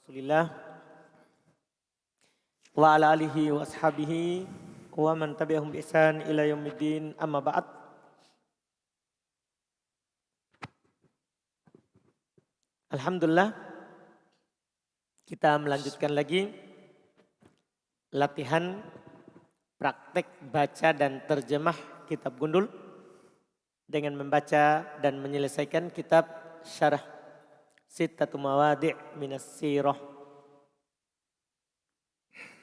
Rasulillah wa ala alihi wa ashabihi wa man tabi'ahum bi ihsan ila yaumiddin, amma ba'd. Alhamdulillah, kita melanjutkan lagi latihan praktek baca dan terjemah kitab Gundul dengan membaca dan menyelesaikan kitab Syarah Sittatu Mawadi' Minas Sirah.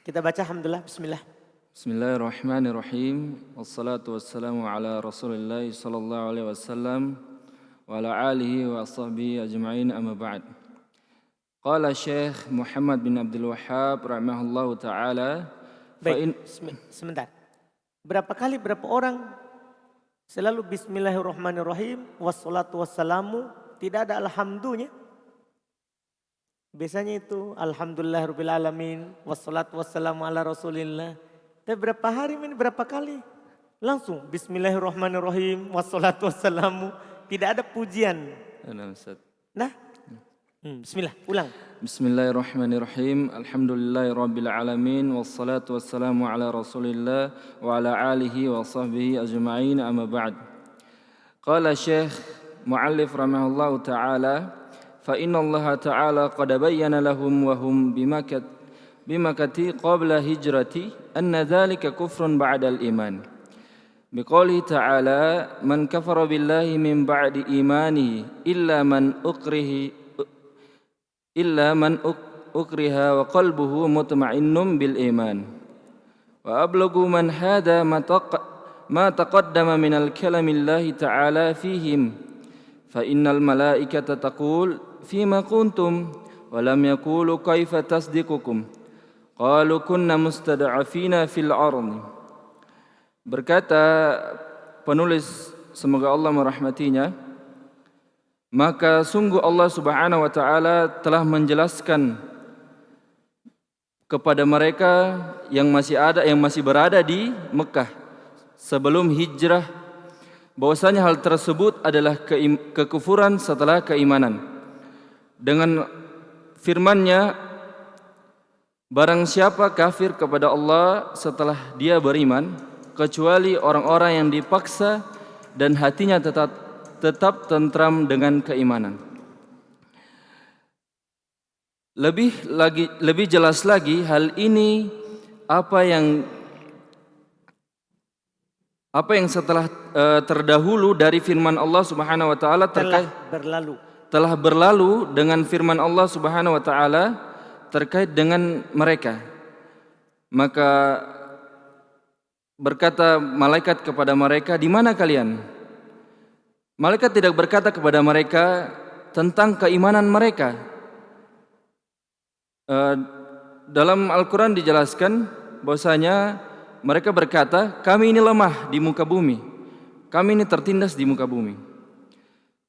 Kita baca alhamdulillah, bismillah. Bismillahirrahmanirrahim. Wassalatu wassalamu ala Rasulillah sallallahu alaihi wasallam wa ala alihi wa sahbihi ajma'in, amma ba'd. Qala Syekh Muhammad bin Abdul Wahhab rahimahullahu taala. Baik, sebentar. Berapa orang selalu bismillahirrahmanirrahim wassalatu wassalamu, tidak ada alhamdulillah? Biasanya itu alhamdulillahirabbil alamin wassalatu wassalamu ala Rasulillah. Tapi berapa hari ini berapa kali? Langsung bismillahirrahmanirrahim wassalatu wassalamu, tidak ada pujian. Nah, bismillah, ulang. Bismillahirrahmanirrahim. Alhamdulillahirabbil alamin wassalatu wassalamu ala Rasulillah wa ala alihi wa sahbihi ajma'in, amma ba'd. Qala Syekh Mu'allif rahimahullahu taala, fa inna Allah ta'ala qad bayyana lahum wa hum bimakati qabla hijrati anna dhalika kufrun ba'da al-iman. Biqaulihi ta'ala, man kafara billahi min ba'di imanihi illa man ukriha wa qalbuhu mutma'innun bil iman. Wa ablagu man hada ma taqaddama min al-kalamillahi ta'ala fihim. Fa innal malaikata taqul fima kuntum wa lam yaqulu kaifa tasdiqukum qalu kunna mustad'afina fil ardi. Berkata penulis, semoga Allah merahmatinya, maka sungguh Allah Subhanahu wa taala telah menjelaskan kepada mereka yang masih berada di Mekah sebelum hijrah bahwasanya hal tersebut adalah kekufuran setelah keimanan. Dengan firman-Nya, barang siapa kafir kepada Allah setelah dia beriman, kecuali orang-orang yang dipaksa dan hatinya tetap tentram dengan keimanan. Lebih jelas lagi hal ini apa yang setelah terdahulu dari firman Allah Subhanahu wa taala telah berlalu dengan firman Allah Subhanahu wa taala terkait dengan mereka. Maka berkata malaikat kepada mereka, di mana kalian? Malaikat tidak berkata kepada mereka tentang keimanan mereka. Dalam Al-Quran dijelaskan bahwasanya mereka berkata, kami ini lemah di muka bumi, kami ini tertindas di muka bumi.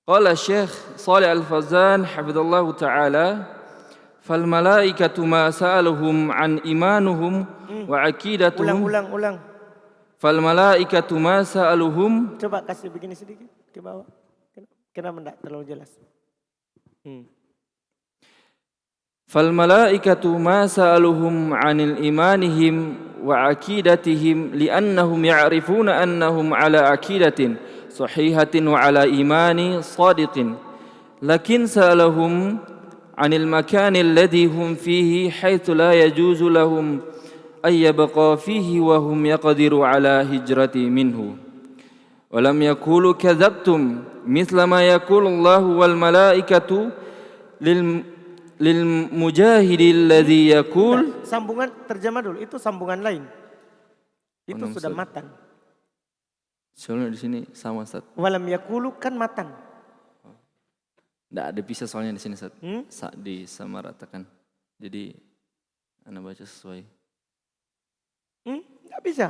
Qala Syekh Shalih Al-Fauzan hafizallahu ta'ala, fal malaikatu ma sa'aluhum an imanuhum wa aqidatuhum. Ulang. Fal malaikatu ma sa'aluhum. Coba kasih begini sedikit ke bawah. Kenapa enggak terlalu jelas? Fal malaikatu ma sa'aluhum 'anil imanihim wa aqidatihim li'annahum ya'rifuna annahum 'ala aqidatin sahihatin wa 'ala imani shadiqin, lakin sa'alahum 'anil makani alladhi hum fihi haitsu la yajuzu lahum ay yabqa fihi wa hum yaqdiru 'ala hijrati minhu. Wa lam yaqulu kadzabtum mithla ma yaqulu Allah wal malaikatu lil mujahidi alladhi yaqul. Sambungan terjemah dulu, itu sambungan lain. Itu sudah matan. Soalnya di sini sama, Ustaz. Walam yaqulu kan matan. Enggak ada pisah soalnya di sini, Ustaz. Disamaratakan. Jadi ana baca sesuai. Enggak bisa.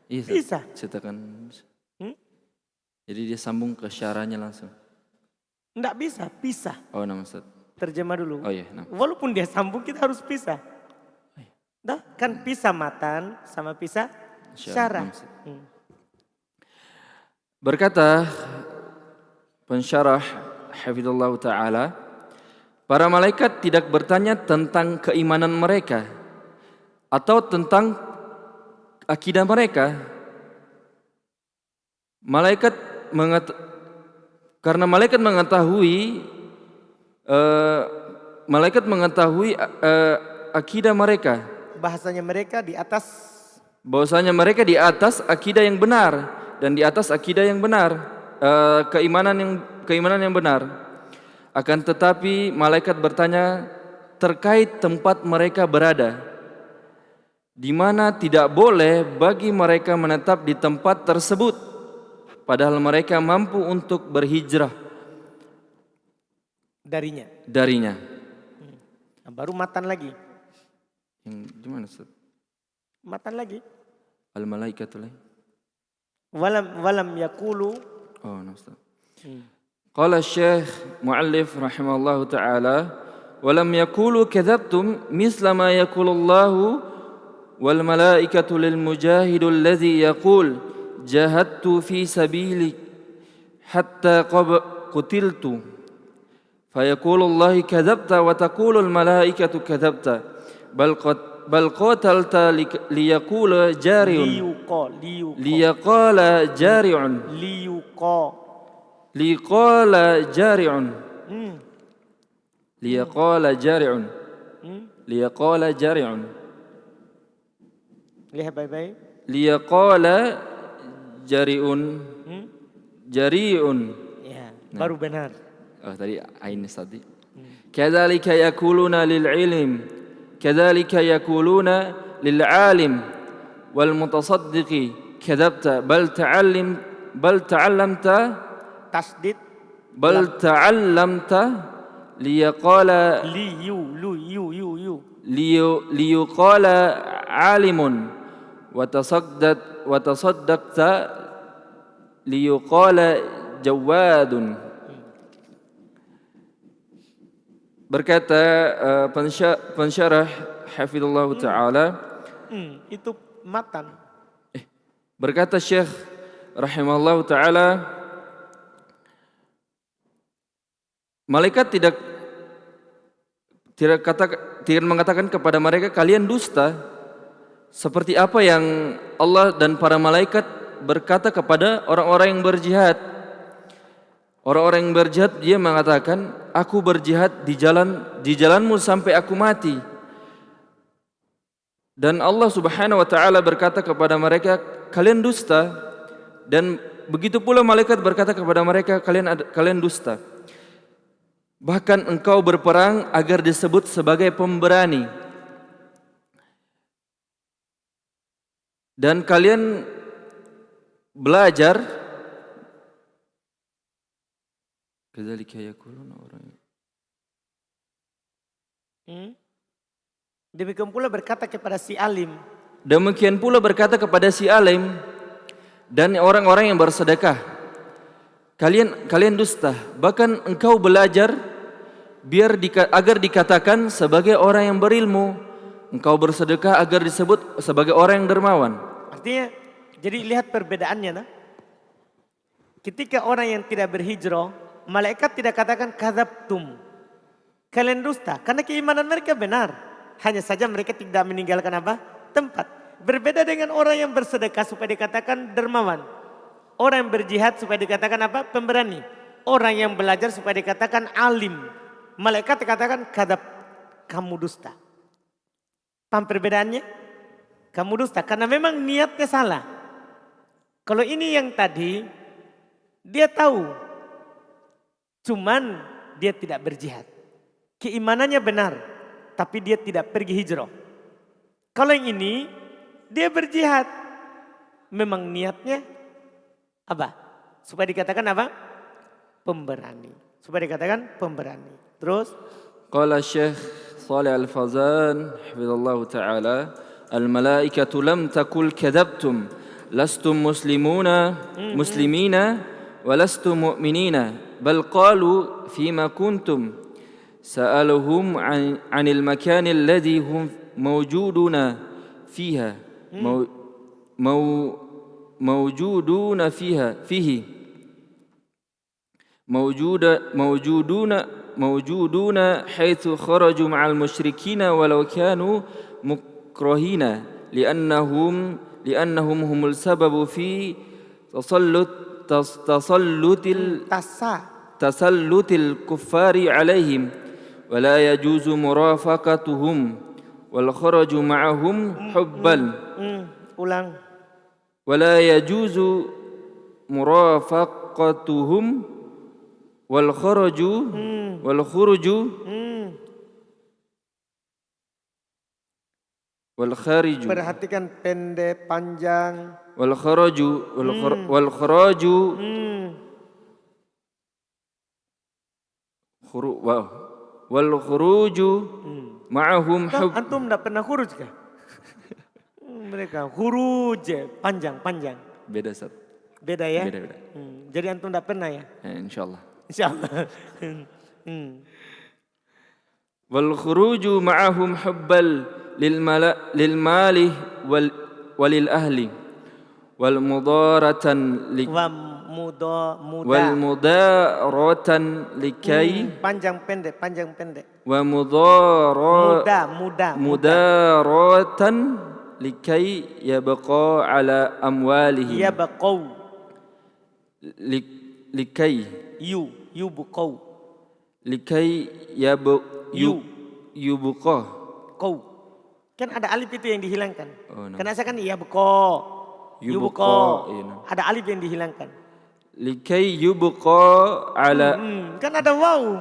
Iya, bisa. Cetakan. Jadi dia sambung ke syarahnya langsung. Enggak bisa, pisah. Oh, nama Ustaz. Terjemah dulu. Oh iya, nah. Walaupun dia sambung kita harus pisah. Dah, kan pisah matan sama pisah syarah. Berkata pensyarah hafizallahu taala, Para malaikat tidak bertanya tentang keimanan mereka atau tentang akidah mereka. Karena malaikat mengetahui akidah mereka. Bahasanya mereka di atas, Bahwasanya mereka di atas akidah yang benar dan di atas akidah yang benar, keimanan yang benar. Akan tetapi malaikat bertanya terkait tempat mereka berada, di mana tidak boleh bagi mereka menetap di tempat tersebut, padahal mereka mampu untuk berhijrah darinya. Baru matan lagi. Yang gimana Ustaz? Matan lagi. Al-malaikatu lain. Walam yakulu. Oh, no, Ustaz. Qala Syekh Muallif rahimahullahu ta'ala, walam yakulu kadzabtum misla ma yakulu Allahu wal malaikatu lil mujahidul ladzi yaqul jahadtu fi sabilik hatta qutiltu fayaqulu Allah kadzabta wa taqulu al malaikatu kadzabta bal qatalta liyaqula jari'un liyaqala jari'un liqala jari'un liyaqala jari'un liyaqala jari'un Lihat baik-baik. liyaqala jari'un jari'un. Ya, baru benar. Oh, tadi ain tadi. Kadzalika yaquluna lil ilm kadzalika yaquluna lil alim wal mutasaddiqi kadzabta bal ta'allamta Tasdid. bal ta'allamta liyaqala liyuqala alimun wa tasaddaqta liyuqala jawadun. Berkata pensyarah hafizallahu taala, itu matan. Berkata Syekh rahimahullahu taala, malaikat tidak mengatakan kepada mereka kalian dusta, seperti apa yang Allah dan para malaikat berkata kepada orang-orang yang berjihad. Orang-orang yang berjihad, dia mengatakan, aku berjihad di jalanmu sampai aku mati. Dan Allah Subhanahu wa taala berkata kepada mereka, kalian dusta. Dan begitu pula malaikat berkata kepada mereka, kalian dusta. Bahkan engkau berperang agar disebut sebagai pemberani. Dan kalian belajar kadzalika yaquluna orang. Demikian pula berkata kepada si alim. Demikian pula berkata kepada si alim dan orang-orang yang bersedekah. Kalian dusta. Bahkan engkau belajar agar dikatakan sebagai orang yang berilmu. Engkau bersedekah agar disebut sebagai orang yang dermawan. Artinya, jadi lihat perbedaannya. Nah? Ketika orang yang tidak berhijrah, malaikat tidak katakan kadzabtum. Kalian dusta. Karena keimanan mereka benar. Hanya saja mereka tidak meninggalkan apa? Tempat. Berbeda dengan orang yang bersedekah supaya dikatakan dermawan. Orang yang berjihad supaya dikatakan apa? Pemberani. Orang yang belajar supaya dikatakan alim. Malaikat dikatakan kadzab. Kamu dusta. Paham perbedaannya? Kamu dusta. Karena memang niatnya salah. Kalau ini yang tadi, dia tahu. Cuman dia tidak berjihad. Keimanannya benar. Tapi dia tidak pergi hijrah. Kalau yang ini, dia berjihad. Memang niatnya apa? Supaya dikatakan apa? Pemberani. Supaya dikatakan pemberani. Terus? Qala Syekh Shalih Al-Fauzan hafizallahu taala, al-malaikatu lam takul kadzabtum lastum muslimina wa lastum mu'minina bal qalu fima kuntum sa'aluhum 'anil makani alladhi hum mawjuduna fiha mawjuduna fihi mawjuduna موجودون حيث خرجوا مع المشركين ولو كانوا مكرهين لأنهم هم السبب في تسلط الكفار عليهم ولا يجوز مرافقتهم والخرج معهم حبا ولا يجوز مرافقتهم والخرج Perhatikan pendek panjang. والخرج والخروج معهم حب. Antum enggak pernah khuruj kah? Mereka khuruj panjang. Beda Ustaz. Beda ya? Beda. Jadi antum enggak pernah ya? Insyaallah. Insyaallah. Wal khuruju ma'ahum hubbal lil mali walil ahli wal mudaratan wal mudaratan likai panjang pendek wa mudaratan likai yabqa ala amwalihim likai yubqa. Kan ada alif itu yang dihilangkan. Karena saya kan yubqa. Ada alif yang dihilangkan. Likai yubqa ala. Kan ada waw.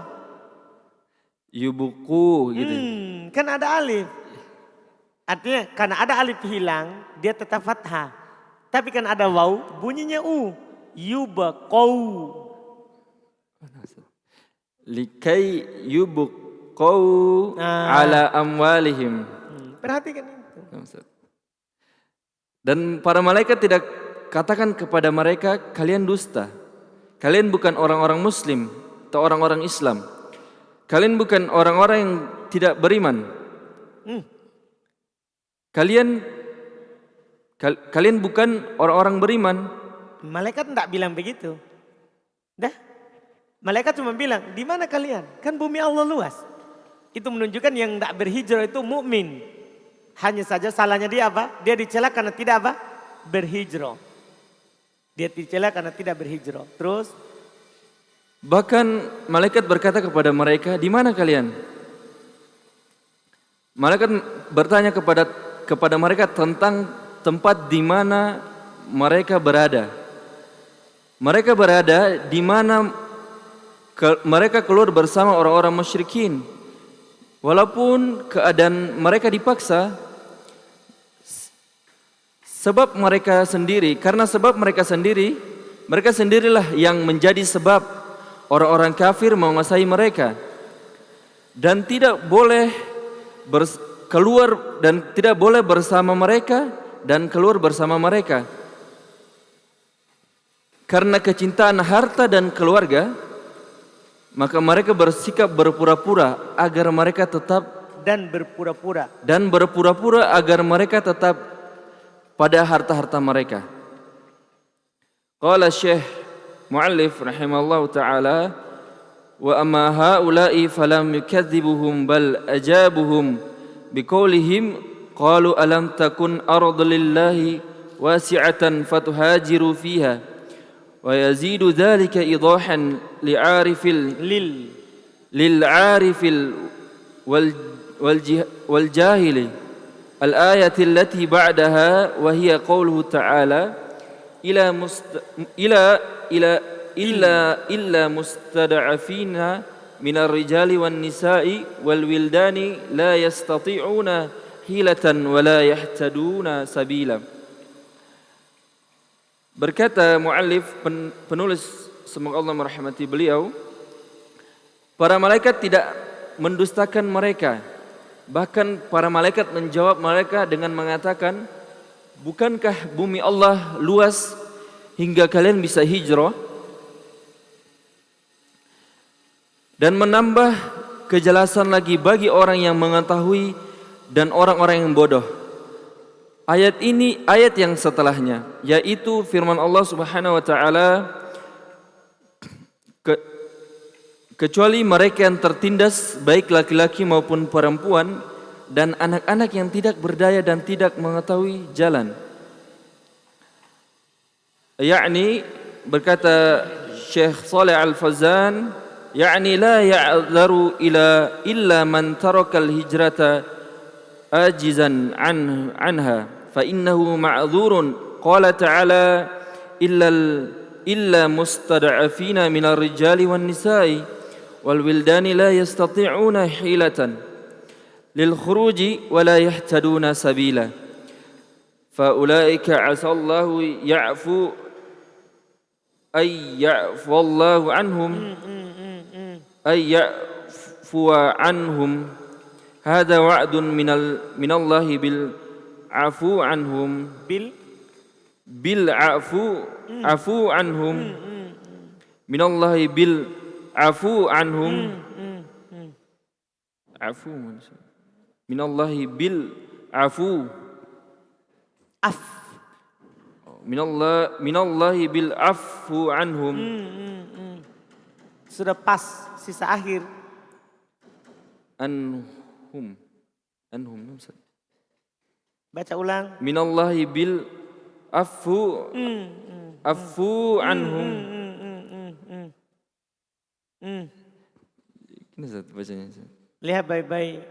Yubqu gitu. Kan ada alif. Artinya karena ada alif hilang, dia tetap fathah. Tapi kan ada waw, bunyinya yubqau. Likai yubqau ala amwalihim. Perhatikan itu. Dan para malaikat tidak katakan kepada mereka, kalian dusta. Kalian bukan orang-orang muslim atau orang-orang Islam. Kalian bukan orang-orang yang tidak beriman. Kalian bukan orang-orang beriman. Malaikat tidak bilang begitu. Malaikat cuma bilang, di mana kalian? Kan bumi Allah luas. Itu menunjukkan yang tidak berhijrah itu mukmin. Hanya saja salahnya dia apa? Dia dicela karena tidak apa? Berhijrah. Dia dicela karena tidak berhijrah. Terus? Bahkan malaikat berkata kepada mereka, di mana kalian? Malaikat bertanya kepada mereka tentang tempat di mana mereka berada. Mereka berada di mana mereka keluar bersama orang-orang musyrikin. Walaupun keadaan mereka dipaksa, karena sebab mereka sendirilah yang menjadi sebab orang-orang kafir menguasai mereka. Dan tidak boleh keluar dan tidak boleh bersama mereka dan keluar bersama mereka. Karena kecintaan harta dan keluarga, maka mereka bersikap berpura-pura agar mereka tetap berpura-pura agar mereka tetap pada harta-harta mereka. Qala Syekh Mu'allif rahimallahu ta'ala, wa amma haula'i falam yukadzibuhum bal ajabuhum biqaulihim qalu alam takun ardu lillahi wasi'atan fatuhajiru fiha wa yazidu dhalika idahan lil'arifil wal jahili. الآية التي بعدها وهي قوله تعالى إلا مستضعفين من الرجال والنساء والولدان لا يستطيعون حيلة ولا يهتدون سبيلا. Berkata muallif penulis, semoga Allah merahmati beliau, para malaikat tidak mendustakan mereka. Bahkan para malaikat menjawab mereka dengan mengatakan, bukankah bumi Allah luas hingga kalian bisa hijrah? Dan menambah kejelasan lagi bagi orang yang mengetahui dan orang-orang yang bodoh. Ayat ini, ayat yang setelahnya, yaitu firman Allah Subhanahu wa taala kecuali mereka yang tertindas baik laki-laki maupun perempuan dan anak-anak yang tidak berdaya dan tidak mengetahui jalan. Yakni berkata Syekh Shalih Al-Fauzan, yakni la ya'dharu illa man taraka al-hijrata ajizan anha fa innahu ma'dzurun. Qala ta'ala illa mustad'afina minar rijali wan nisa'i wal wildani la yastati'una hilatan lil khuruji wa la yahtaduna sabila fa ulaika 'asallahu ya'fu Allahu anhum ya'fuwa anhum hadza wa'dun minallahi bil afu anhum bil afu anhum minallahi bil afu anhum afu minallahi bil afu minallahi bil afu anhum. Sudah pas sisa akhir. Anhum. Baca ulang. Minallahi bil afu anhum. Ini Ustaz bacanya. Lihat baik-baik.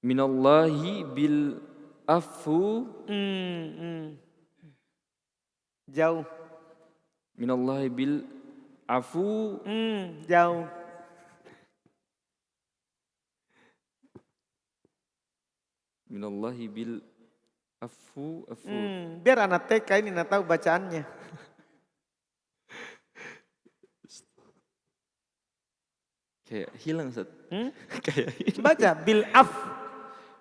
Minallahi bil afu. Jauh. Minallahi bil afu. Jauh. Minallahi bil afu. Biar anak TK ini nak tahu bacaannya. Kayak hilang Ustaz. Kayak hilang. Baca bil af.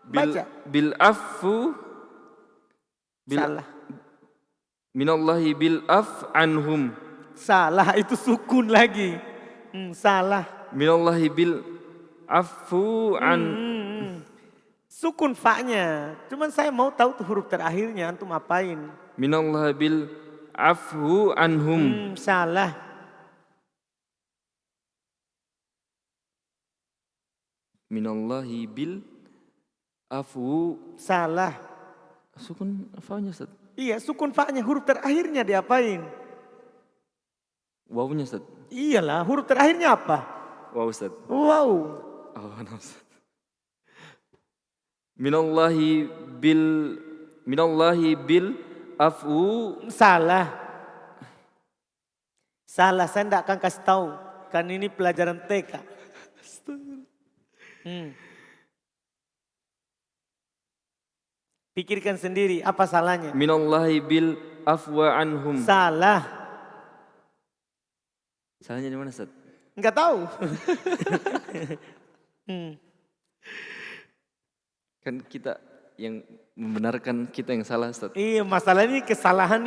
Baca. Bil afu. Salah. Minallahi bil af anhum. Salah, itu sukun lagi. Salah. Minallahi bil afu an. Sukun fa-nya. Cuman saya mau tahu tuh huruf terakhirnya, antum apain? Minallahi bil afu anhum. Salah. Minallahi bil afu. Salah. Sukun fa-nya Ustaz. Iya, sukun fa-nya, huruf terakhirnya diapain? Wawunya Ustaz. Iyalah, huruf terakhirnya apa? Waw Ustaz. Wow. Oh, no, Ustaz. Minallahi bil afu. Salah. Salah, saya tidak akan kasih tahu. Kan ini pelajaran TK. Pikirkan sendiri apa salahnya. Minallahi bil afwa anhum. Salah. Salahnya di mana Ustaz? Enggak tahu. Kan kita yang membenarkan, kita yang salah Ustaz. Iya, masalah ini kesalahan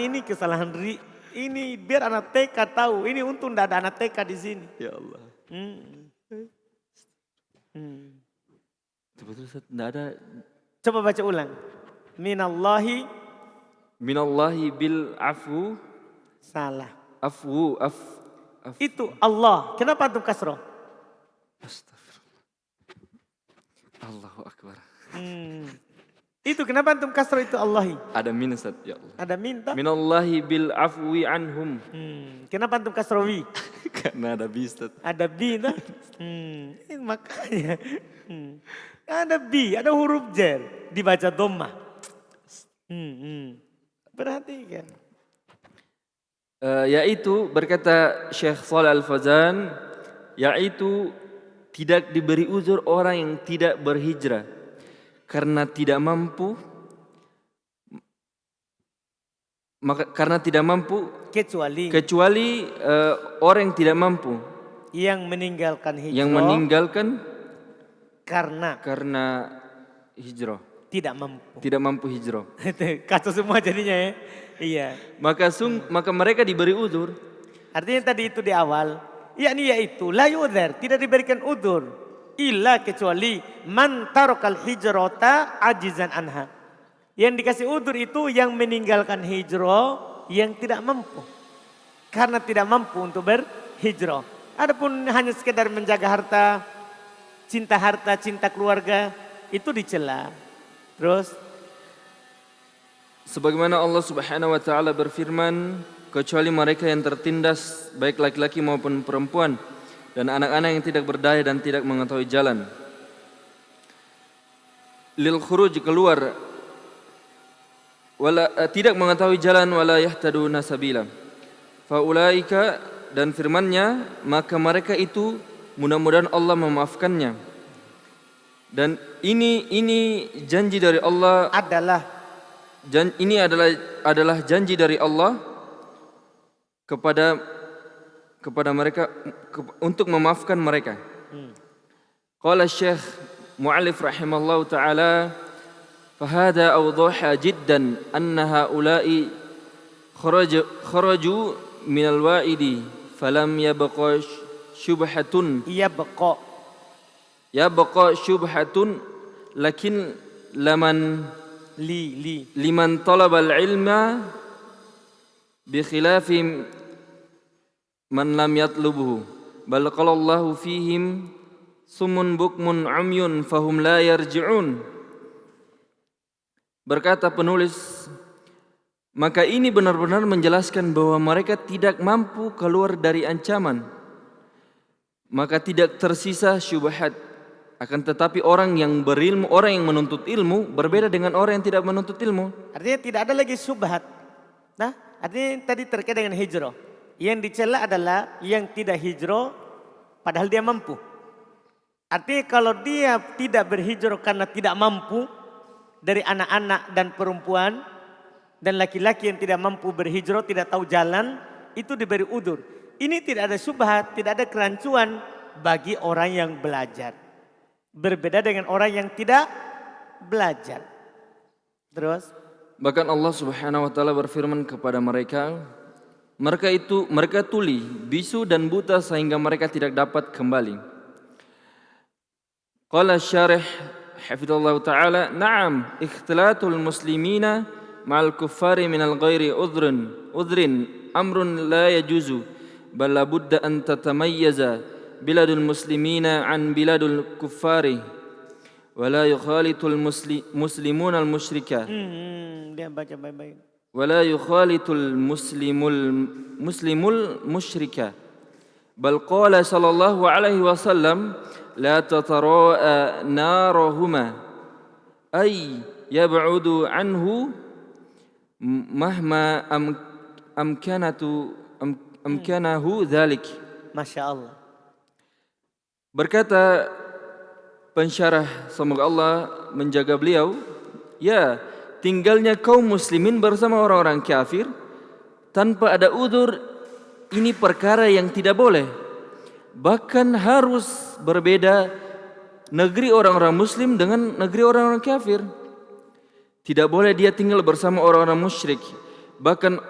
ini biar anak TK tahu. Ini untung tidak ada anak TK di sini. Ya Allah. Betul Ustaz, tidak ada. Coba baca ulang. Minallahi bil afu. Salah. Afu. Itu Allah. Kenapa antum kasroh? Astagfirullah. Allahu Akbar. Itu kenapa antum kasroh itu Allahi? Ada min Ustaz, ya Allah. Ada minta. Minallahi bil afwi anhum. Kenapa antum kasroh wi? Karena ada bi Ustaz. Ada bi nah. Makanya. Ada bi, ada huruf jer. Dibaca dhammah. Perhatikan. Yaitu berkata Syekh Shalih Al-Fauzan, yaitu tidak diberi uzur orang yang tidak berhijrah karena tidak mampu, kecuali orang yang tidak mampu, yang meninggalkan hijrah, karena hijrah, tidak mampu hijrah. Kacau semua jadinya ya. Iya. Maka mereka diberi uzur. Artinya tadi itu di awal, yaitu la yudhar, tidak diberikan uzur illa kecuali man tarakal hijrata ajizan anha. Yang dikasih uzur itu yang meninggalkan hijrah yang tidak mampu. Karena tidak mampu untuk berhijrah. Adapun hanya sekedar menjaga harta, cinta keluarga, itu dicela. Terus, sebagaimana Allah Subhanahu wa taala berfirman, kecuali mereka yang tertindas baik laki-laki maupun perempuan dan anak-anak yang tidak berdaya dan tidak mengetahui jalan. Lil khuruj keluar tidak mengetahui jalan wala yahtaduna sabila. Faulaika dan firman-Nya, maka mereka itu mudah-mudahan Allah memaafkannya. Dan ini janji dari Allah ini adalah janji dari Allah kepada mereka untuk memaafkan mereka. Qala Syekh Mu'allif rahimallahu taala, fahada awdaha jiddan anna haula'i kharaju min al-wa'idi falam yabqa syubhatun yabqa syubhatun lakin liman talaba al-ilma bi khilafi man lam yatlubuhu bal qala Allahu fihim summun bukmun umyun fahum la yarji'un. Berkata penulis, maka ini benar-benar menjelaskan bahwa mereka tidak mampu keluar dari ancaman, maka tidak tersisa syubhat. Akan tetapi orang yang berilmu, orang yang menuntut ilmu berbeda dengan orang yang tidak menuntut ilmu. Artinya tidak ada lagi syubhat. Nah, artinya tadi terkait dengan hijrah. Yang dicela adalah yang tidak hijrah padahal dia mampu. Artinya kalau dia tidak berhijrah karena tidak mampu, dari anak-anak dan perempuan dan laki-laki yang tidak mampu berhijrah, tidak tahu jalan, itu diberi udzur. Ini tidak ada syubhat, tidak ada kerancuan bagi orang yang belajar. Berbeda dengan orang yang tidak belajar. Terus, bahkan Allah Subhanahu wa taala berfirman kepada mereka, mereka tuli, bisu dan buta sehingga mereka tidak dapat kembali. Qala syarih hafidhallahu ta'ala, na'am ikhtilatul muslimina ma'al kuffari minal ghairi udhrin amrun la yajuzu bal labudda an tatamayyaza biladul muslimina an biladul kuffari wa la yukhalitul muslimuna al musyrika dia baca baik-baik. Wa la yukhalitul muslimul musyrika bal qala sallallahu alaihi wasallam la tatara'a narahuma ay yab'udu anhu mahma amkanahu dhalik. Masya Allah. Berkata pensyarah, semoga Allah menjaga beliau, ya, tinggalnya kaum muslimin bersama orang-orang kafir tanpa ada udzur, ini perkara yang tidak boleh. Bahkan harus berbeda negeri orang-orang muslim dengan negeri orang-orang kafir. Tidak boleh dia tinggal bersama orang-orang musyrik. Bahkan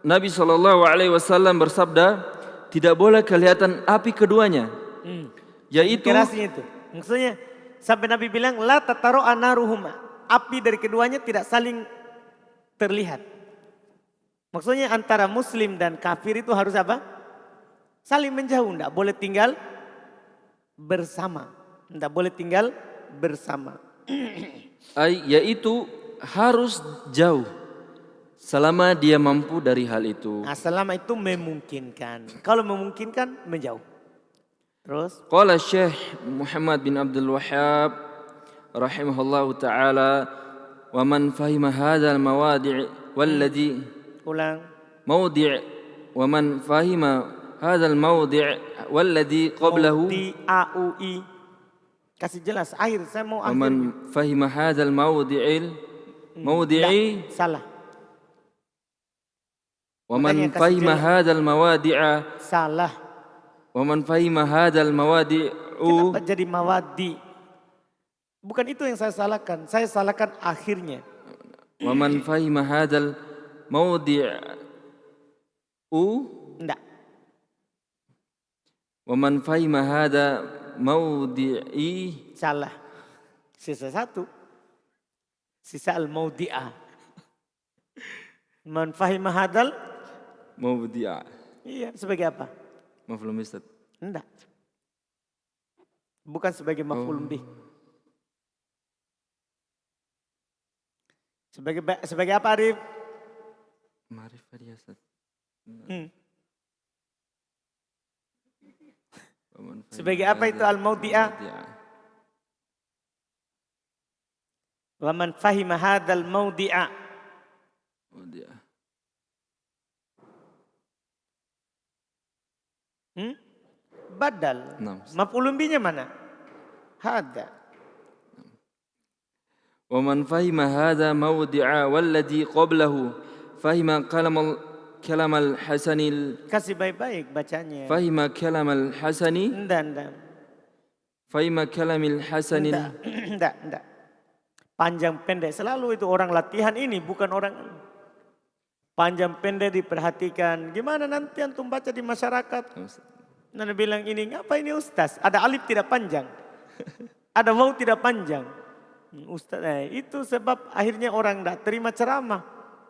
Nabi SAW bersabda, tidak boleh kelihatan api keduanya. Yaitu kerasnya itu. Maksudnya sampai Nabi bilang la tataru anaruhuma. Api dari keduanya tidak saling terlihat. Maksudnya antara muslim dan kafir itu harus apa? Saling menjauh, tidak boleh tinggal bersama. Tidak boleh tinggal bersama. Yaitu harus jauh selama dia mampu dari hal itu. Nah, selama itu memungkinkan. Kalau memungkinkan, menjauh. Terus? Qala Syekh Muhammad bin Abdul Wahhab rahimahullahu ta'ala, wa man fahima hadzal mawadi' walladhi ulang mawdi' wa man fahima hadzal mawdi' walladhi qablahu AUI. Kasih jelas akhir, saya mau akhir. Wa man fahima hadzal mawdi'i salah. Wa man fahima hadzal mawadi'a salah. Wa man fahima hadzal mawadi'u. Kenapa jadi mawadi? Bukan itu yang saya salahkan. Saya salahkan akhirnya. Wa man fahima hadzal mawdi'u. Enggak. Wa man fahima hadza mawdi'i. Salah. Sisa satu. Sisa al-mawdi'ah. Man fahima hadzal mawdi'a. iya, sebagai apa? Mafhum Ustaz. Enggak. Bukan sebagai maf'ulun bih. Sebagai apa Arif? Ma'rifah dia Ustaz. Sebagai apa itu al-mawdi'ah? Wa man fahima hadzal mawdi'a. Badal. Maf'ulun bihnya mana? Hadza. Wa man fahima hadza mawdi'a walladhi qablahu fahima kalam al-hasanil. Kasih baik-baik bacanya. Fahima kalam al-hasani. Enggak. Fahima kalamil hasanil. Enggak. Panjang pendek selalu itu orang latihan ini, bukan orang panjang pendek diperhatikan. Gimana nanti antum baca di masyarakat? Nana bilang ini, ngapa ini Ustaz? Ada alif tidak panjang. Ada waw tidak panjang. Ustaz, itu sebab akhirnya orang tidak terima ceramah.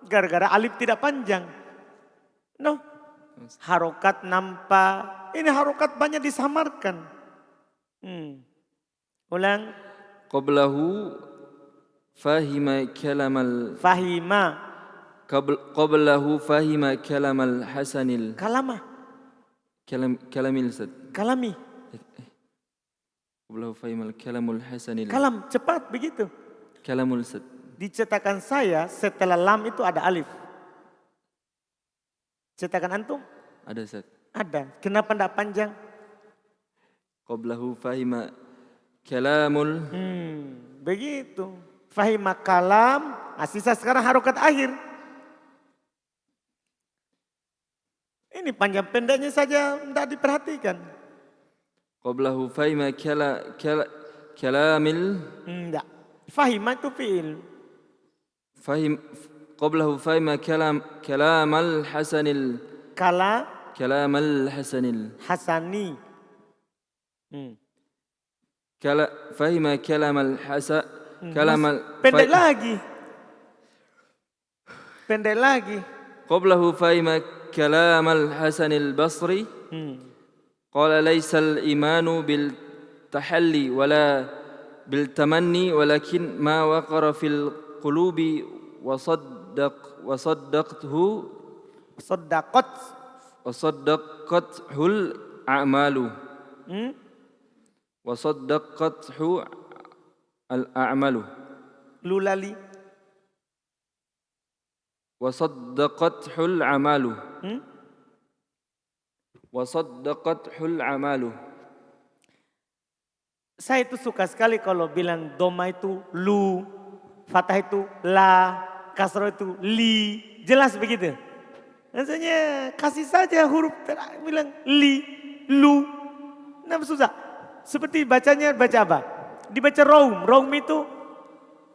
Gara-gara alif tidak panjang. No. Harokat nampak. Ini harokat banyak disamarkan. Ulang. Qablahu fahima kalamal. Fahima. Qablahu fahima kalamal hasanil. Kalama. Kalamil Ustaz. Kalami. Qablahu fahimal kalamul hasanil. Kalam, cepat begitu. Kalamul Ustaz. Di cetakan saya setelah lam itu ada alif. Cetakan antum? Ada Ustaz. Ada. Kenapa tidak panjang? Qablahu fahima kalamul. Begitu. Fahima kalam. Sisa sekarang harokat akhir. Ini panjang pendeknya saja tidak diperhatikan. Qablahu fahima kalamil. Tidak. Fahima itu fi'il. Qablahu fahima kalamal hasanil. Kalamal hasanil. Hasani. Fahima kalamal Pendek lagi. Qablahu fahima kalamal hasanil basri. Qala laysal imanu bil tahalli wala bil tamanni walakin ma waqara fil qulubi wa saddaqathul a'malu. Wa saddaqathu al-a'malu. Lulali. Wa saddaqathul a'malu. Wa saddaqathul a'malu. Saya itu suka sekali kalau bilang doma itu lu, fathah itu la, kasroh itu li. Jelas begitu. Maksudnya kasih saja huruf bilang li, lu. Nah susah. Seperti bacanya baca apa? Dibaca raum. Raum itu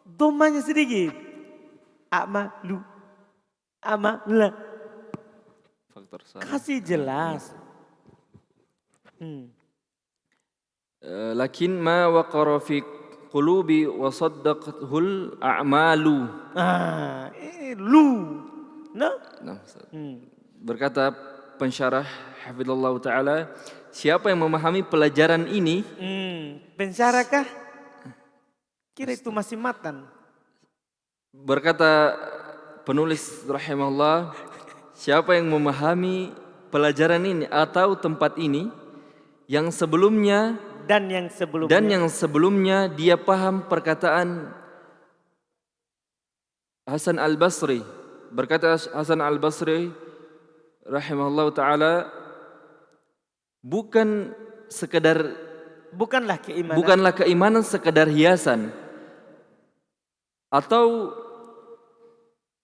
domanya sedikit. Amalu. Amala. Faktor salah. Kasih jelas. Lakin ma waqara fi qulubi wa saddaqathul a'malu. Lu. No? Berkata pensyarah hafizallahu taala, siapa yang memahami pelajaran ini? Pensyarah kah? Kira itu masih matan. Berkata penulis rahimahullah, siapa yang memahami pelajaran ini atau tempat ini yang sebelumnya dan yang sebelumnya dia paham perkataan Hasan al-Basri. Berkata Hasan al-Basri rahimahullah taala, bukanlah keimanan sekedar hiasan atau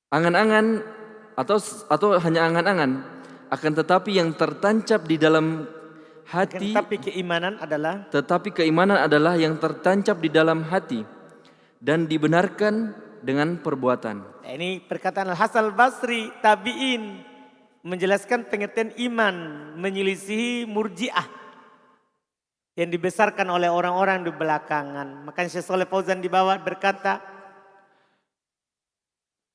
angan-angan atau hanya angan-angan, akan tetapi yang tertancap di dalam hati. Tetapi keimanan adalah yang tertancap di dalam hati dan dibenarkan dengan perbuatan. Ini perkataan Hasan al-Basri tabi'in menjelaskan pengertian iman, menyelisihi Murji'ah yang dibesarkan oleh orang-orang di belakangan. Makanya Syekh Shalih Fauzan di bawah berkata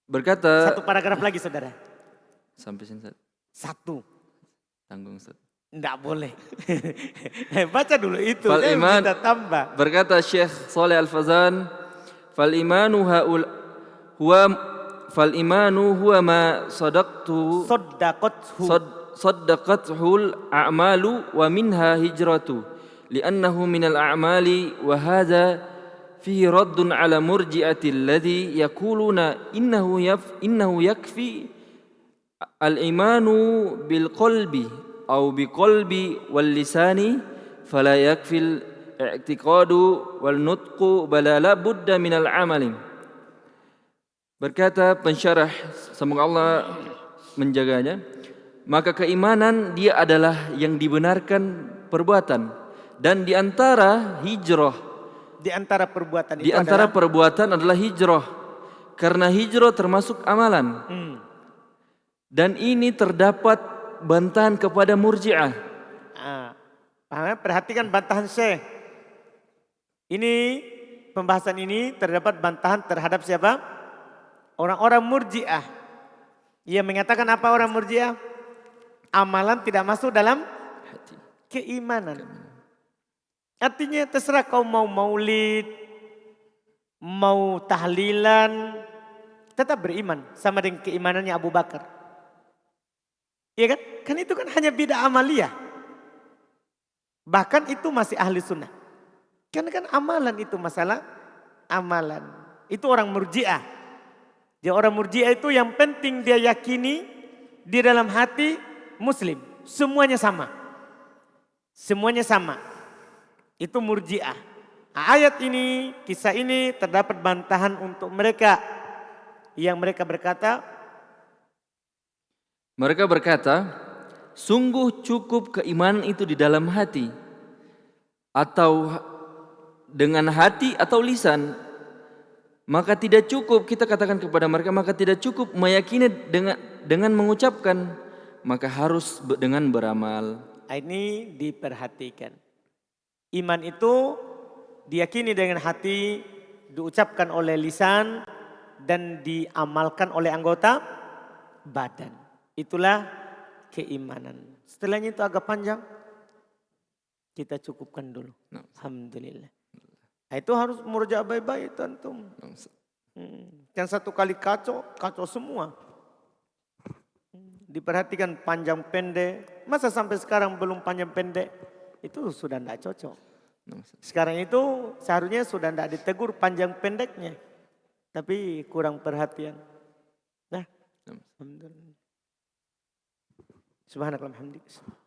satu paragraf lagi saudara. Sampai sini. Satu. Tanggung Ustaz. Enggak boleh. Baca dulu itu, Fal dia iman, kita tambah. berkata Syekh Saleh Al-Fazan, fal imanu huwa fal imanu huwa ma Soddaqothu. saddaqathul a'malu wa minha hijratu li'annahu minal a'mali wa hadha fihi raddun ala murji'ati alladhi yaquluna innahu yakfi al-imanu bil qalbi aw bi qalbi wal lisani fala yakfil i'tiqadu wal nutqu bala la budda minal amali. Berkata pensyarah, semoga Allah menjaganya, maka keimanan dia adalah yang dibenarkan perbuatan, dan di antara hijrah, Di antara perbuatan di itu antara adalah perbuatan adalah hijrah, karena hijrah termasuk amalan. Dan ini terdapat bantahan kepada murji'ah. Perhatikan bantahan Syekh. Ini pembahasan ini terdapat bantahan terhadap siapa? Orang-orang murji'ah. Ia mengatakan apa orang murji'ah? Amalan tidak masuk dalam keimanan. Artinya terserah kau mau maulid, mau tahlilan, tetap beriman sama dengan keimanannya Abu Bakar. Iya kan? Kan itu kan hanya bid'ah amaliyah. Bahkan itu masih ahli sunnah. Karena kan amalan itu masalah amalan. Itu orang murji'ah. Jadi orang murji'ah itu yang penting dia yakini di dalam hati muslim. Semuanya sama. Semuanya sama. Itu murji'ah. Ayat ini, kisah ini terdapat bantahan untuk mereka. Yang mereka berkata, sungguh cukup keimanan itu di dalam hati. Atau dengan hati atau lisan. Maka tidak cukup, kita katakan kepada mereka, maka tidak cukup meyakini dengan mengucapkan, maka harus dengan beramal. Ini diperhatikan. Iman itu diyakini dengan hati, diucapkan oleh lisan, dan diamalkan oleh anggota badan. Itulah keimanan. Setelahnya itu agak panjang, kita cukupkan dulu. Alhamdulillah. Nah, itu harus murja baik-baik itu antum. Yang satu kali kacau semua. Diperhatikan panjang pendek. Masa sampai sekarang belum panjang pendek? Itu sudah tidak cocok. Sekarang itu seharusnya sudah tidak ditegur panjang pendeknya. Tapi kurang perhatian. Nah, alhamdulillah. Subhanallah, alhamdulillah.